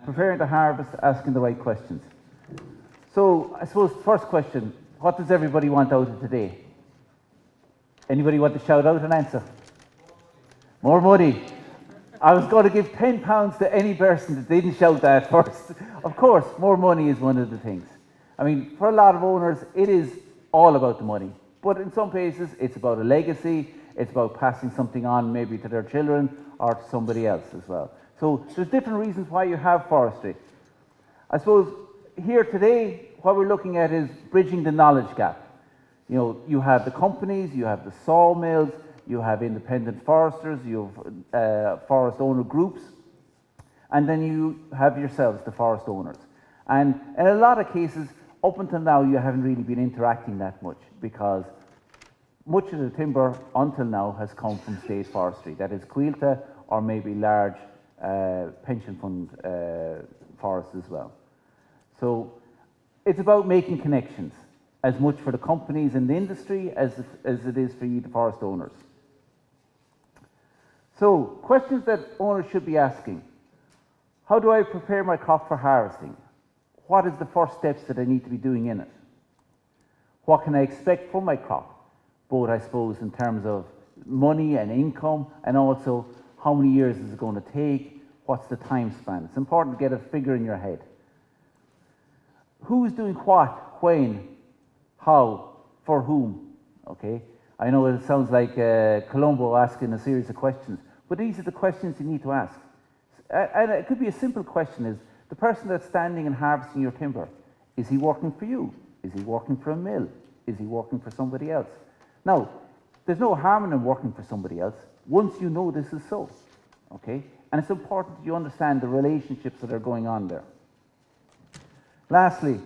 Preparing to harvest, asking the right questions. So I suppose first question, what does everybody want out of today? Anybody want to shout out an answer? More money. I was going to give £10 to any person that didn't shout that first. Of course, more money is one of the things. I mean, for a lot of owners, it is all about the money. But in some cases, it's about a legacy. It's about passing something on maybe to their children or to somebody else as well. So there's different reasons why you have forestry. I suppose here today, what we're looking at is bridging the knowledge gap. You know, you have the companies, you have the sawmills, you have independent foresters, you have forest owner groups, and then you have yourselves, the forest owners. And in a lot of cases, up until now, you haven't really been interacting that much because much of the timber until now has come from state forestry, that is Cuilta or maybe large pension fund forests as well. So it's about making connections as much for the companies in the industry as it is for you, the forest owners. So questions that owners should be asking. How do I prepare my crop for harvesting? What is the first steps that I need to be doing in it? What can I expect from my crop? Both, I suppose, in terms of money and income, and also how many years is it going to take? What's the time span? It's important to get a figure in your head. Who's doing what, when, how, for whom? Okay, I know it sounds like Columbo asking a series of questions, but these are the questions you need to ask. And it could be a simple question: is the person that's standing and harvesting your timber, is he working for you? Is he working for a mill? Is he working for somebody else? Now, there's no harm in him working for somebody else once you know this is so, okay? And it's important that you understand the relationships that are going on there. Lastly,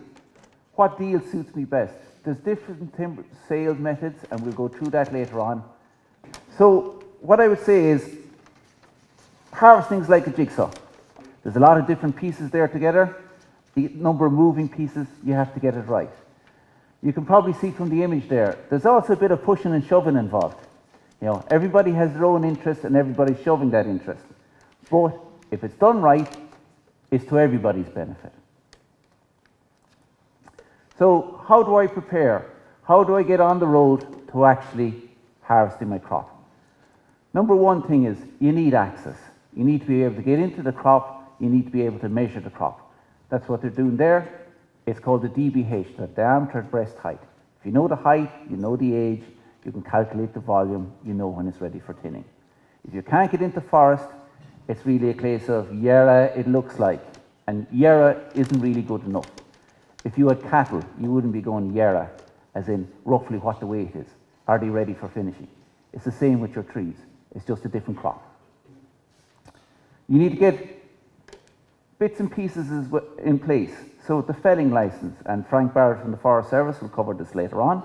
what deal suits me best? There's different timber sales methods, and we'll go through that later on. So what I would say is, harvesting is like a jigsaw. There's a lot of different pieces there together. The number of moving pieces, you have to get it right. You can probably see from the image there, there's also a bit of pushing and shoving involved. You know, everybody has their own interest and everybody's shoving that interest. But if it's done right, it's to everybody's benefit. So how do I prepare? How do I get on the road to actually harvesting my crop? Number one thing is you need access. You need to be able to get into the crop. You need to be able to measure the crop. That's what they're doing there. It's called the DBH, the diameter breast height. If you know the height, you know the age, you can calculate the volume, you know when it's ready for thinning. If you can't get into forest, it's really a case of yera it looks like, and yera isn't really good enough. If you had cattle, you wouldn't be going yera, as in roughly what the weight is. Are they ready for finishing? It's the same with your trees. It's just a different crop. You need to get bits and pieces in place. So the felling license, and Frank Barrett from the Forest Service will cover this later on.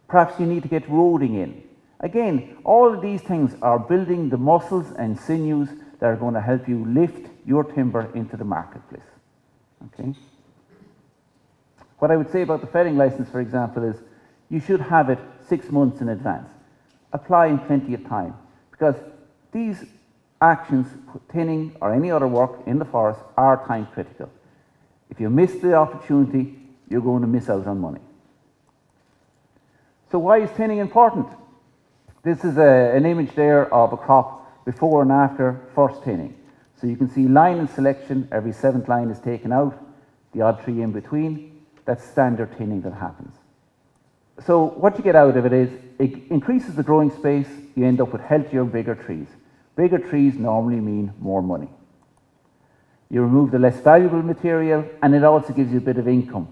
Perhaps you need to get roading in. Again, all of these things are building the muscles and sinews that are going to help you lift your timber into the marketplace. Okay. What I would say about the felling license, for example, is you should have it 6 months in advance. Apply in plenty of time, because these actions, thinning or any other work in the forest, are time critical. If you miss the opportunity, you're going to miss out on money. So why is thinning important? This is an image there of a crop before and after first thinning. So you can see line and selection, every 7th line is taken out, the odd tree in between. That's standard thinning that happens. So what you get out of it is, it increases the growing space, you end up with healthier, bigger trees. Bigger trees normally mean more money. You remove the less valuable material, and it also gives you a bit of income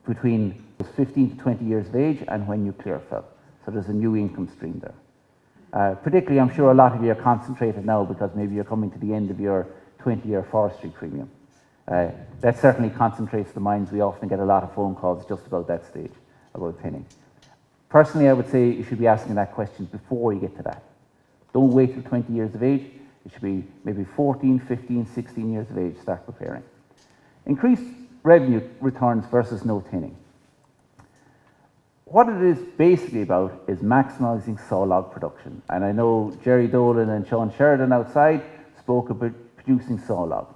between 15 to 20 years of age and when you clear fell. So there's a new income stream there. Particularly, I'm sure a lot of you are concentrated now because maybe you're coming to the end of your 20-year forestry premium. That certainly concentrates the minds. We often get a lot of phone calls just about that stage, about thinning. Personally, I would say you should be asking that question before you get to that. Don't wait till 20 years of age. It should be maybe 14, 15, 16 years of age, start preparing. Increased revenue returns versus no thinning. What it is basically about is maximising sawlog production. And I know Jerry Dolan and Sean Sheridan outside spoke about producing sawlog.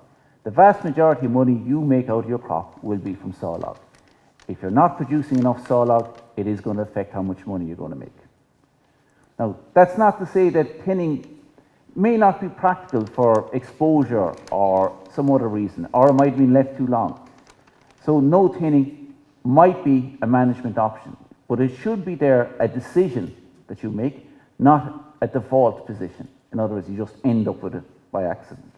The vast majority of money you make out of your crop will be from sawlog. If you're not producing enough sawlog, it is going to affect how much money you're going to make. Now, that's not to say that tinning may not be practical for exposure or some other reason, or it might have been left too long. So no tinning might be a management option, but it should be there a decision that you make, not a default position. In other words, you just end up with it by accident.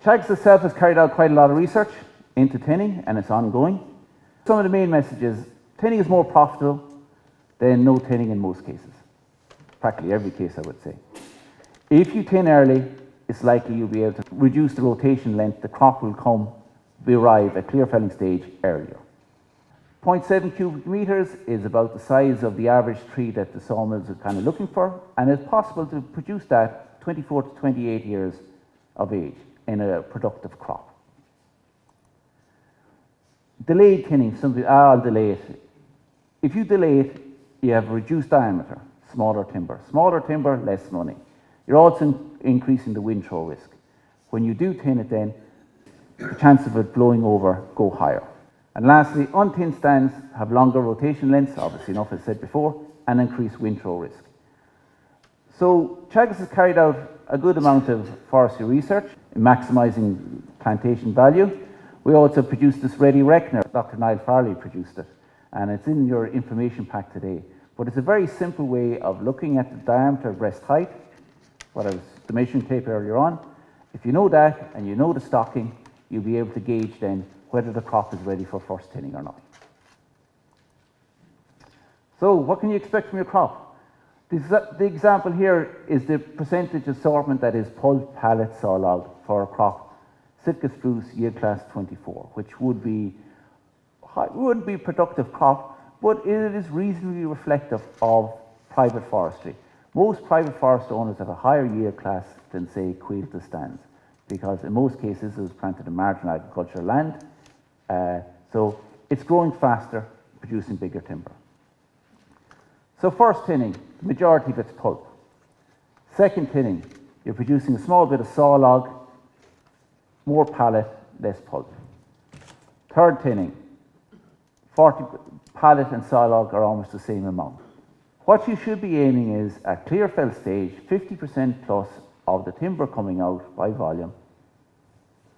Teagasc itself has carried out quite a lot of research into tinning, and it's ongoing. Some of the main messages: tinning is more profitable than no tinning in most cases. Practically every case, I would say. If you tin early, it's likely you'll be able to reduce the rotation length. The crop will arrive at clear felling stage earlier. 0.7 cubic meters is about the size of the average tree that the sawmills are kind of looking for, and it's possible to produce that 24 to 28 years of age in a productive crop. Delayed tinning, I'll delay it. If you delay it, you have reduced diameter, smaller timber. Smaller timber, less money. You're also increasing the wind throw risk. When you do tin it, then the chance of it blowing over go higher. And lastly, untinned stands have longer rotation lengths, obviously enough as said before, and increased wind throw risk. So Teagasc has carried out a good amount of forestry research in maximising plantation value. We also produced this ready reckoner. Dr. Niall Farley produced it, and it's in your information pack today. But it's a very simple way of looking at the diameter of breast height, what I was the measuring tape earlier on. If you know that and you know the stocking, you'll be able to gauge then whether the crop is ready for first tinning or not. So what can you expect from your crop? The example here is the percentage assortment that is pulp, pallet, sawlog for a crop, Sitka spruce yield class 24, which would be productive crop, but it is reasonably reflective of private forestry. Most private forest owners have a higher yield class than, say, quilted stands, because in most cases it was planted in marginal agricultural land, so it's growing faster, producing bigger timber. So first tinning, the majority of it's pulp. Second tinning, you're producing a small bit of sawlog, more pallet, less pulp. Third tinning, 40 pallet and sawlog are almost the same amount. What you should be aiming is at clear fell stage, 50% plus of the timber coming out by volume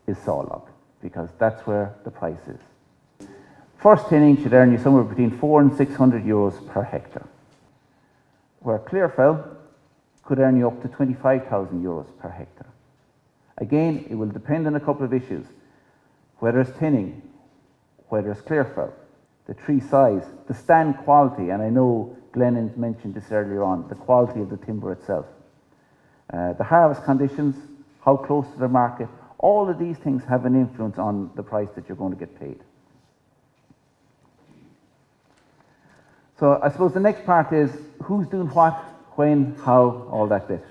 is sawlog, because that's where the price is. First tinning should earn you somewhere between 400 and 600 euros per hectare, where clear fell could earn you up to 25,000 euros per hectare. Again, it will depend on a couple of issues: whether it's tinning, whether it's clear fell, the tree size, the stand quality, and I know Glennon mentioned this earlier on, the quality of the timber itself, the harvest conditions, how close to the market. All of these things have an influence on the price that you're going to get paid. So I suppose the next part is who's doing what, when, how, all that bit.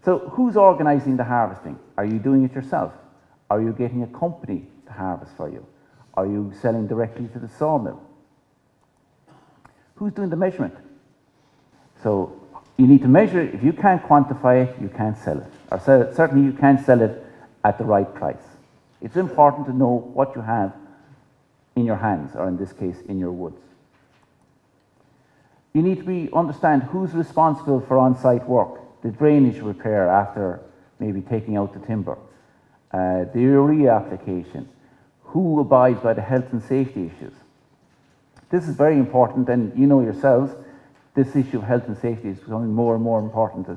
So who's organising the harvesting? Are you doing it yourself? Are you getting a company to harvest for you? Are you selling directly to the sawmill? Who's doing the measurement? So you need to measure it. If you can't quantify it, you can't sell it. Or certainly you can't sell it at the right price. It's important to know what you have in your hands, or in this case, in your woods. You need to understand who's responsible for on-site work, the drainage repair after maybe taking out the timber, the urea application, who abides by the health and safety issues. This is very important, and you know yourselves, this issue of health and safety is becoming more and more important.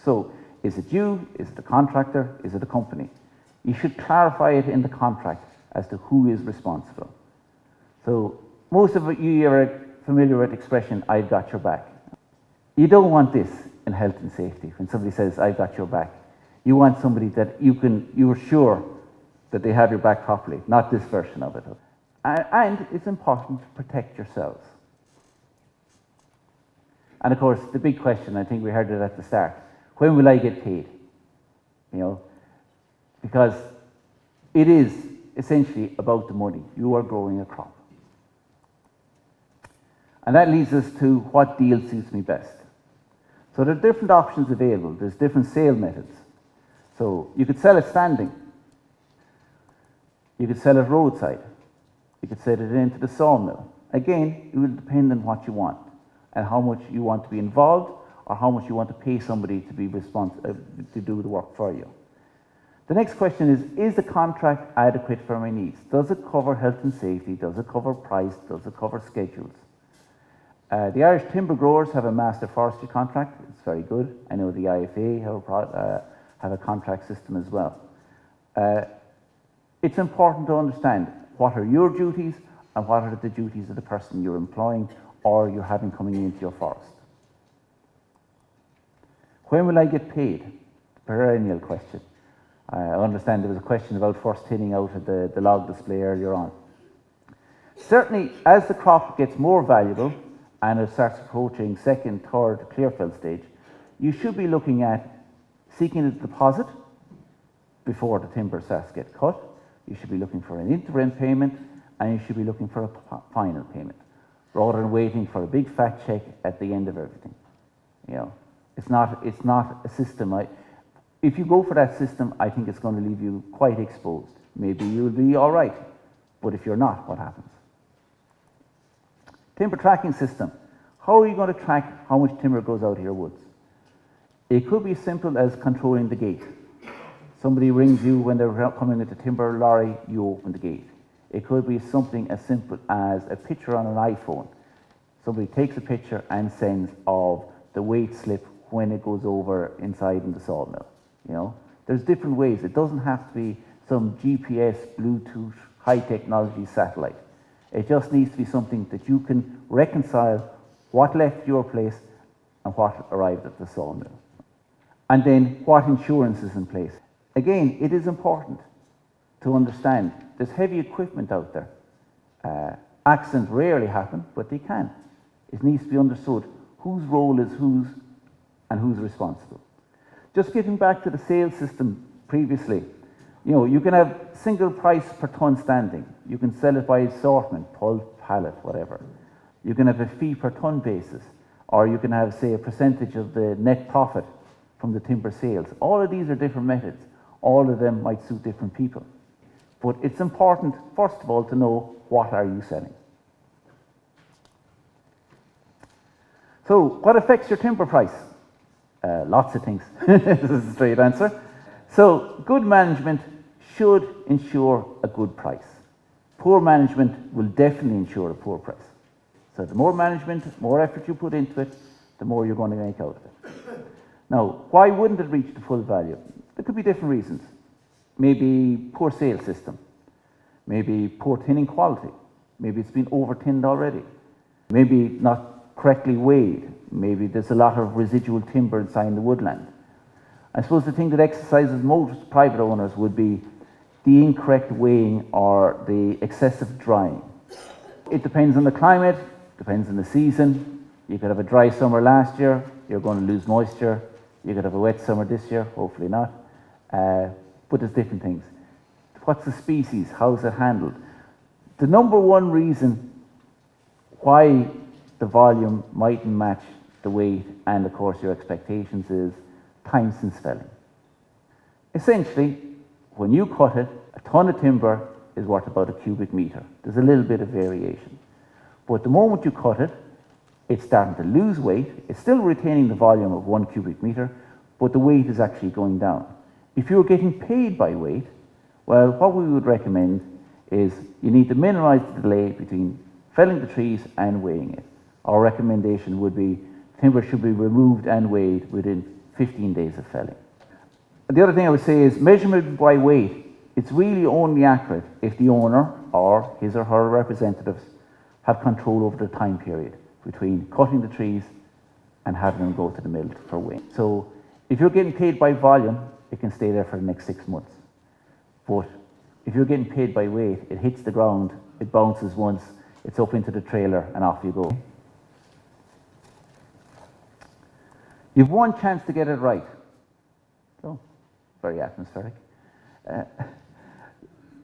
So is it you, is it the contractor, is it the company? You should clarify it in the contract as to who is responsible. So most of you are familiar with the expression, "I've got your back." You don't want this in health and safety. When somebody says, "I've got your back," you want somebody that you are sure that they have your back properly, not this version of it. And it's important to protect yourselves. And of course, the big question, I think we heard it at the start, when will I get paid? You know, because it is essentially about the money. You are growing a crop. And that leads us to what deal suits me best. So there are different options available. There's different sale methods. So you could sell it standing. You could sell it roadside. You could set it into the sawmill. Again, it will depend on what you want and how much you want to be involved or how much you want to pay somebody to be responsible to do the work for you. The next question is the contract adequate for my needs? Does it cover health and safety? Does it cover price? Does it cover schedules? The Irish timber growers have a master forestry contract. It's very good. I know the IFA have a contract system as well. It's important to understand what are your duties and what are the duties of the person you're employing or you're having coming into your forest. When will I get paid? Perennial question. I understand there was a question about first thinning out of the log display earlier on. Certainly, as the crop gets more valuable and it starts approaching second, third clearfell stage, you should be looking at seeking a deposit before the timber starts to get cut. You should be looking for an interim payment and you should be looking for a final payment rather than waiting for a big fat check at the end of everything. You know, it's not a system. If you go for that system, I think it's going to leave you quite exposed. Maybe you'll be all right, but if you're not, what happens? Timber tracking system. How are you going to track how much timber goes out of your woods? It could be as simple as controlling the gate. Somebody rings you when they're coming with a timber lorry, you open the gate. It could be something as simple as a picture on an iPhone. Somebody takes a picture and sends of the weight slip when it goes over inside in the sawmill. You know, there's different ways. It doesn't have to be some GPS, Bluetooth, high technology satellite. It just needs to be something that you can reconcile what left your place and what arrived at the sawmill. And then what insurance is in place. Again, it is important to understand there's heavy equipment out there. Accidents rarely happen, but they can. It needs to be understood whose role is whose and who's responsible. Just getting back to the sales system previously, you know, you can have single price per ton standing. You can sell it by assortment, pulp, pallet, whatever. You can have a fee per ton basis, or you can have, say, a percentage of the net profit from the timber sales. All of these are different methods. All of them might suit different people. But it's important, first of all, to know what are you selling. So, what affects your timber price? Lots of things. This is a straight answer. So, good management should ensure a good price. Poor management will definitely ensure a poor price. So, the more management, more effort you put into it, the more you're going to make out of it. Now, why wouldn't it reach the full value? There could be different reasons. Maybe poor sales system. Maybe poor thinning quality. Maybe it's been over-tinned already. Maybe not correctly weighed. Maybe there's a lot of residual timber inside the woodland. I suppose the thing that exercises most private owners would be the incorrect weighing or the excessive drying. It depends on the climate, depends on the season. You could have a dry summer last year, you're going to lose moisture. You could have a wet summer this year, hopefully not. But there's different things. What's the species? How's it handled? The number one reason why the volume mightn't match the weight and, of course, your expectations is time since felling. Essentially, when you cut it, a ton of timber is worth about a cubic metre. There's a little bit of variation. But the moment you cut it, it's starting to lose weight. It's still retaining the volume of 1 cubic metre, but the weight is actually going down. If you're getting paid by weight, well, what we would recommend is you need to minimise the delay between felling the trees and weighing it. Our recommendation would be timber should be removed and weighed within 15 days of felling. The other thing I would say is measurement by weight. It's really only accurate if the owner or his or her representatives have control over the time period between cutting the trees and having them go to the mill for weighing. So if you're getting paid by volume, it can stay there for the next 6 months. But if you're getting paid by weight, it hits the ground, it bounces once, it's up into the trailer and off you go. You've one chance to get it right. So, very atmospheric.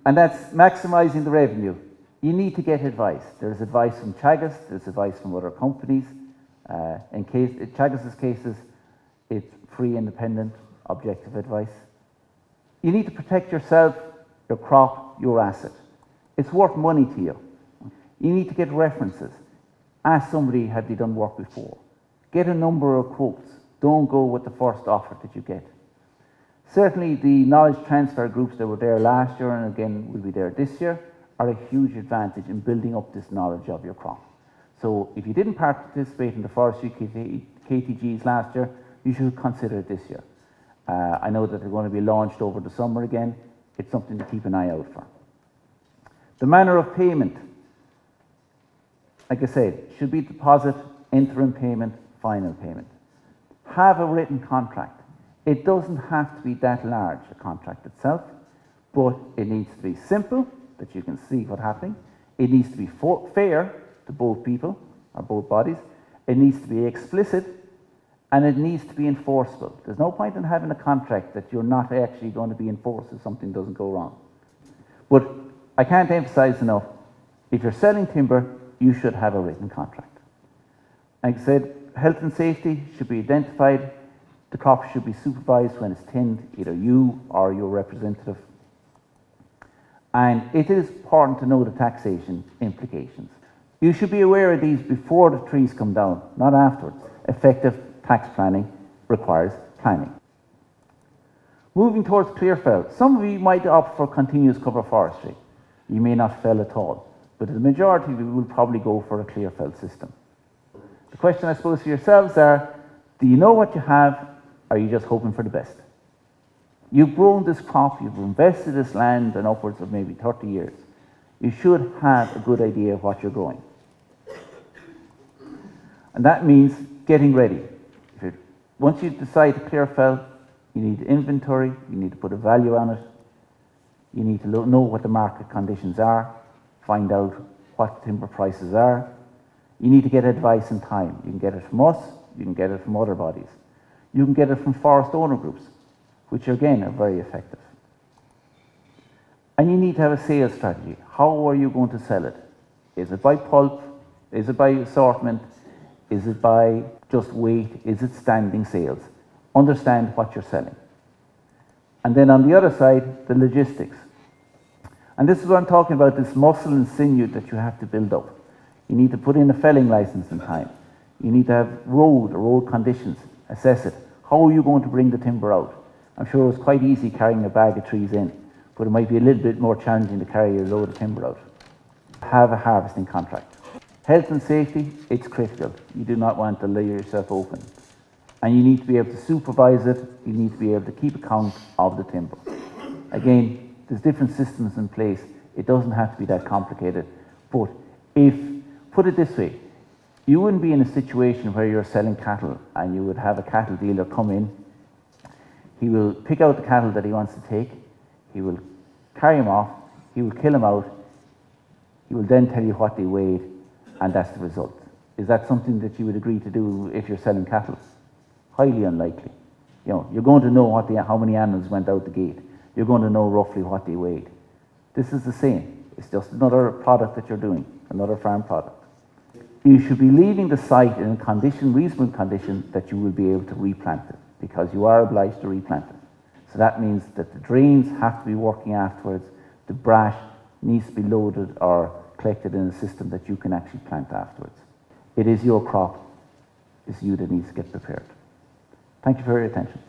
And that's maximising the revenue. You need to get advice. There's advice from Teagasc, there's advice from other companies. In Teagasc's cases, it's free, independent, objective advice. You need to protect yourself, your crop, your asset. It's worth money to you. You need to get references. Ask somebody, have they done work before? Get a number of quotes. Don't go with the first offer that you get. Certainly the knowledge transfer groups that were there last year and again will be there this year are a huge advantage in building up this knowledge of your crop. So if you didn't participate in the forestry KTGs last year, you should consider it this year. I know that they're going to be launched over the summer again. It's something to keep an eye out for. The manner of payment, like I said, should be deposit, interim payment, final payment. Have a written contract. It doesn't have to be that large, a contract itself, but it needs to be simple, that you can see what's happening. It needs to be fair to both people, or both bodies. It needs to be explicit, and it needs to be enforceable. There's no point in having a contract that you're not actually going to be enforced if something doesn't go wrong. But I can't emphasize enough, if you're selling timber, you should have a written contract. Like I said, health and safety should be identified. The crop should be supervised when it's tinned, either you or your representative. And it is important to know the taxation implications. You should be aware of these before the trees come down, not afterwards. Effective tax planning requires planning. Moving towards clearfell, some of you might opt for continuous cover forestry. You may not fell at all, but the majority of you will probably go for a clearfell system. The question I suppose for yourselves are, do you know what you have? Or are you just hoping for the best? You've grown this crop, you've invested this land in upwards of maybe 30 years. You should have a good idea of what you're growing. And that means getting ready. Once you decide to clearfell, you need inventory, you need to put a value on it, you need to know what the market conditions are, find out what timber prices are. You need to get advice in time. You can get it from us, you can get it from other bodies. You can get it from forest owner groups, which again are very effective. And you need to have a sales strategy. How are you going to sell it? Is it by pulp? Is it by assortment? Is it by just weight? Is it standing sales? Understand what you're selling. And then on the other side, the logistics. And this is what I'm talking about, this muscle and sinew that you have to build up. You need to put in a felling license in time. You need to have road conditions, assess it. How are you going to bring the timber out? I'm sure it's quite easy carrying a bag of trees in, but it might be a little bit more challenging to carry a load of timber out. Have a harvesting contract. Health and safety, it's critical. You do not want to lay yourself open. And you need to be able to supervise it. You need to be able to keep account of the timber. Again, there's different systems in place. It doesn't have to be that complicated. But put it this way, you wouldn't be in a situation where you're selling cattle and you would have a cattle dealer come in. He will pick out the cattle that he wants to take. He will carry them off. He will kill them out. He will then tell you what they weighed, and that's the result. Is that something that you would agree to do if you're selling cattle? Highly unlikely. You know, you're going to know how many animals went out the gate. You're going to know roughly what they weighed. This is the same. It's just another product that you're doing, another farm product. You should be leaving the site in a reasonable condition that you will be able to replant it, because you are obliged to replant it. So that means that the drains have to be working afterwards. The brash needs to be loaded or collected in a system that you can actually plant afterwards. It is your crop. It's you that needs to get prepared. Thank you for your attention.